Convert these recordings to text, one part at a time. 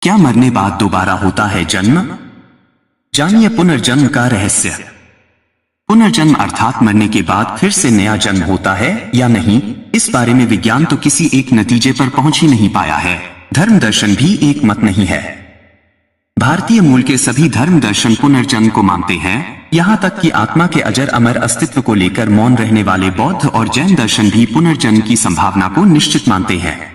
क्या मरने बाद दोबारा होता है जन्म? जानिए पुनर्जन्म का रहस्य। पुनर्जन्म अर्थात मरने के बाद फिर से नया जन्म होता है या नहीं, इस बारे में विज्ञान तो किसी एक नतीजे पर पहुंच ही नहीं पाया है। धर्म दर्शन भी एक मत नहीं है। भारतीय मूल के सभी धर्म दर्शन पुनर्जन्म को मानते हैं, यहाँ तक कि आत्मा के अजर अमर अस्तित्व को लेकर मौन रहने वाले बौद्ध और जैन दर्शन भी पुनर्जन्म की संभावना को निश्चित मानते हैं।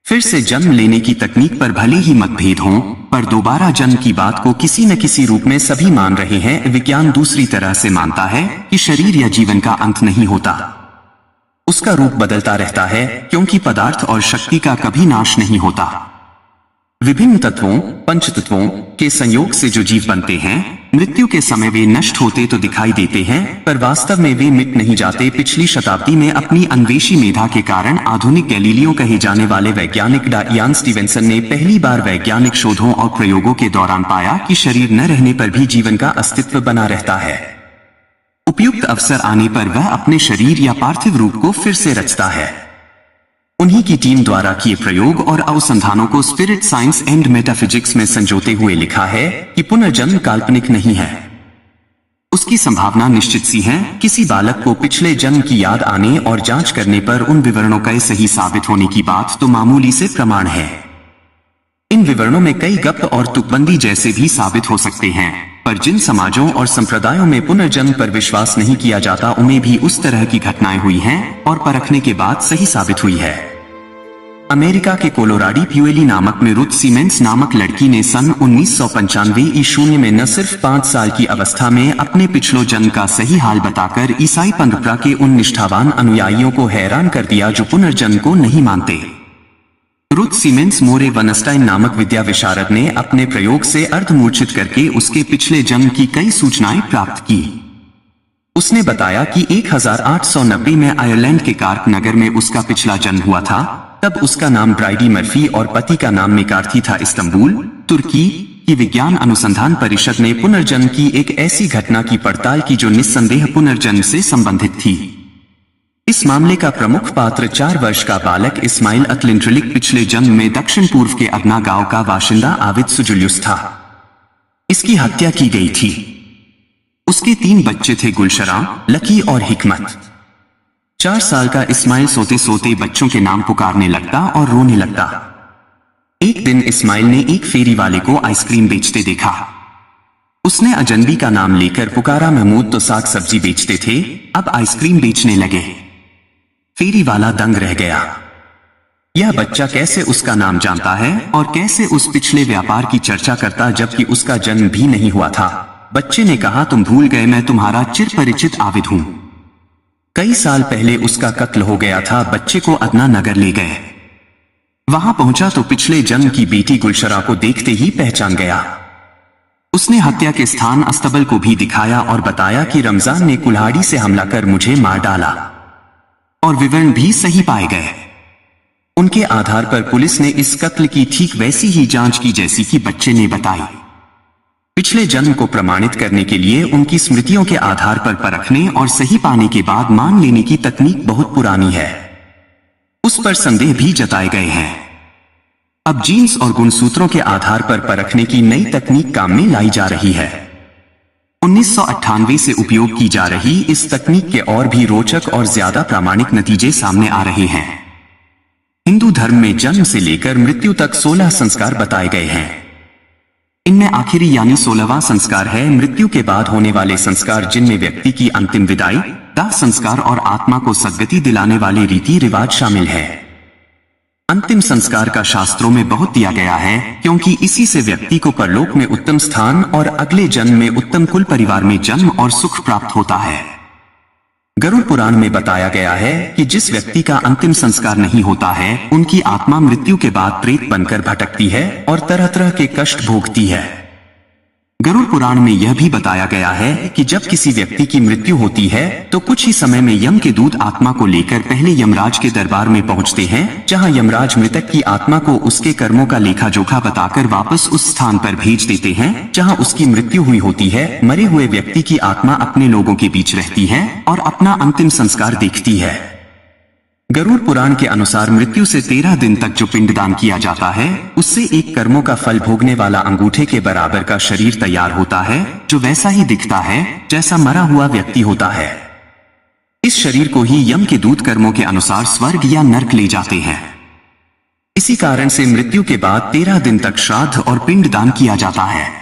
फिर से जन्म लेने की तकनीक पर भले ही मतभेद हों, पर दोबारा जन्म की बात को किसी न किसी रूप में सभी मान रहे हैं। विज्ञान दूसरी तरह से मानता है कि शरीर या जीवन का अंत नहीं होता, उसका रूप बदलता रहता है, क्योंकि पदार्थ और शक्ति का कभी नाश नहीं होता। विभिन्न तत्वों, पंचतत्वों के संयोग से जो जीव बनते हैं, मृत्यु के समय वे नष्ट होते तो दिखाई देते हैं, पर वास्तव में वे मिट नहीं जाते। पिछली शताब्दी में अपनी अन्वेषी मेधा के कारण आधुनिक गैलीलियो कहे जाने वाले वैज्ञानिक इयान स्टीवेंसन ने पहली बार वैज्ञानिक शोधों और प्रयोगों के दौरान पाया कि शरीर न रहने पर भी जीवन का अस्तित्व बना रहता है। उपयुक्त अवसर आने पर वह अपने शरीर या पार्थिव रूप को फिर से रचता है। उन्हीं की टीम द्वारा किए प्रयोग और अनुसंधानों को स्पिरिट साइंस एंड मेटाफिजिक्स में संजोते हुए लिखा है कि पुनर्जन्म काल्पनिक नहीं है, उसकी संभावना निश्चित सी है। किसी बालक को पिछले जन्म की याद आने और जांच करने पर उन विवरणों का सही साबित होने की बात तो मामूली से प्रमाण है। इन विवरणों में कई गप और तुकबंदी जैसे भी साबित हो सकते हैं, पर जिन समाजों और संप्रदायों में पुनर्जन्म पर विश्वास नहीं किया जाता, उनमें भी उस तरह की घटनाएं हुई हैं और परखने के बाद सही साबित हुई है। अमेरिका के कोलोराडो प्यूएली नामक में रुथ सीमेंस नामक लड़की ने सन 1995 ईस्वी में न सिर्फ 5 साल की अवस्था में अपने पिछलो जन्म का सही हाल बताकर ईसाई परंपरा के उन निष्ठावान अनुयायियों को हैरान कर दिया जो पुनर्जन्म को नहीं मानते। रुथ सीमेंस मोरे वनस्टाइन नामक विद्या विशारद ने अपने प्रयोग से अर्धमूर्छित करके उसके पिछले जन्म की कई सूचनाएं प्राप्त की। उसने बताया कि 1890 में आयरलैंड के कार्क नगर में उसका पिछला जन्म हुआ था। तब उसका नाम ब्राइडी मर्फी और पति का नाम मेकार्थी था। इस्तांबुल, तुर्की की विज्ञान अनुसंधान परिषद ने पुनर्जन्म की एक ऐसी घटना की पड़ताल की जो निस्संदेह पुनर्जन्म से संबंधित थी। इस मामले का प्रमुख पात्र 4 वर्ष का बालक इस्माइल अतलिंट्रिलिक पिछले जन्म में दक्षिण पूर्व के अदना गांव का बाशिंदा आविद सुजुलियुस था। इसकी हत्या की गई थी। उसके 3 बच्चे थे, गुलशरा, लकी और हिकमत। 4 साल का इस्माइल सोते सोते बच्चों के नाम पुकारने लगता और रोने लगता। एक दिन इस्माइल ने एक फेरी वाले को आइसक्रीम बेचते देखा। उसने अजनबी का नाम लेकर पुकारा। महमूद तो साग सब्जी बेचते थे, अब आइसक्रीम बेचने लगे। फेरी वाला दंग रह गया। यह बच्चा कैसे उसका नाम जानता है और कैसे उस पिछले व्यापार की चर्चा करता जबकि उसका जन्म भी नहीं हुआ था। बच्चे ने कहा, तुम भूल गए, मैं तुम्हारा चिरपरिचित आविद हूं। कई साल पहले उसका कत्ल हो गया था। बच्चे को अदना नगर ले गए। वहां पहुंचा तो पिछले जन्म की बेटी गुलशरा को देखते ही पहचान गया। उसने हत्या के स्थान अस्तबल को भी दिखाया और बताया कि रमजान ने कुल्हाड़ी से हमला कर मुझे मार डाला, और विवरण भी सही पाए गए। उनके आधार पर पुलिस ने इस कत्ल की ठीक वैसी ही जांच की जैसी कि बच्चे ने बताई। पिछले जन्म को प्रमाणित करने के लिए उनकी स्मृतियों के आधार पर परखने और सही पाने के बाद मान लेने की तकनीक बहुत पुरानी है। उस पर संदेह भी जताए गए हैं। अब जीन्स और गुणसूत्रों के आधार पर परखने की नई तकनीक काम में लाई जा रही है। 1998 से उपयोग की जा रही इस तकनीक के और भी रोचक और ज्यादा प्रामाणिक नतीजे सामने आ रहे हैं। हिंदू धर्म में जन्म से लेकर मृत्यु तक 16 संस्कार बताए गए हैं। इनमें आखिरी यानी 16वां संस्कार है मृत्यु के बाद होने वाले संस्कार, जिनमें व्यक्ति की अंतिम विदाई, दाह संस्कार और आत्मा को सद्गति दिलाने वाले रीति रिवाज शामिल है। अंतिम संस्कार का शास्त्रों में बहुत दिया गया है, क्योंकि इसी से व्यक्ति को परलोक में उत्तम स्थान और अगले जन्म में उत्तम कुल परिवार में जन्म और सुख प्राप्त होता है। गरुड़ पुराण में बताया गया है कि जिस व्यक्ति का अंतिम संस्कार नहीं होता है, उनकी आत्मा मृत्यु के बाद प्रेत बनकर भटकती है और तरह तरह के कष्ट भोगती है। गरुड़ पुराण में यह भी बताया गया है कि जब किसी व्यक्ति की मृत्यु होती है तो कुछ ही समय में यम के दूत आत्मा को लेकर पहले यमराज के दरबार में पहुंचते हैं, जहां यमराज मृतक की आत्मा को उसके कर्मों का लेखा जोखा बताकर वापस उस स्थान पर भेज देते हैं जहां उसकी मृत्यु हुई होती है। मरे हुए व्यक्ति की आत्मा अपने लोगों के बीच रहती है और अपना अंतिम संस्कार देखती है। गरुड़ पुराण के अनुसार मृत्यु से 13 दिन तक जो पिंडदान किया जाता है उससे एक कर्मों का फल भोगने वाला अंगूठे के बराबर का शरीर तैयार होता है, जो वैसा ही दिखता है जैसा मरा हुआ व्यक्ति होता है। इस शरीर को ही यम के दूत कर्मों के अनुसार स्वर्ग या नर्क ले जाते हैं। इसी कारण से मृत्यु के बाद 13 दिन तक श्राद्ध और पिंडदान किया जाता है।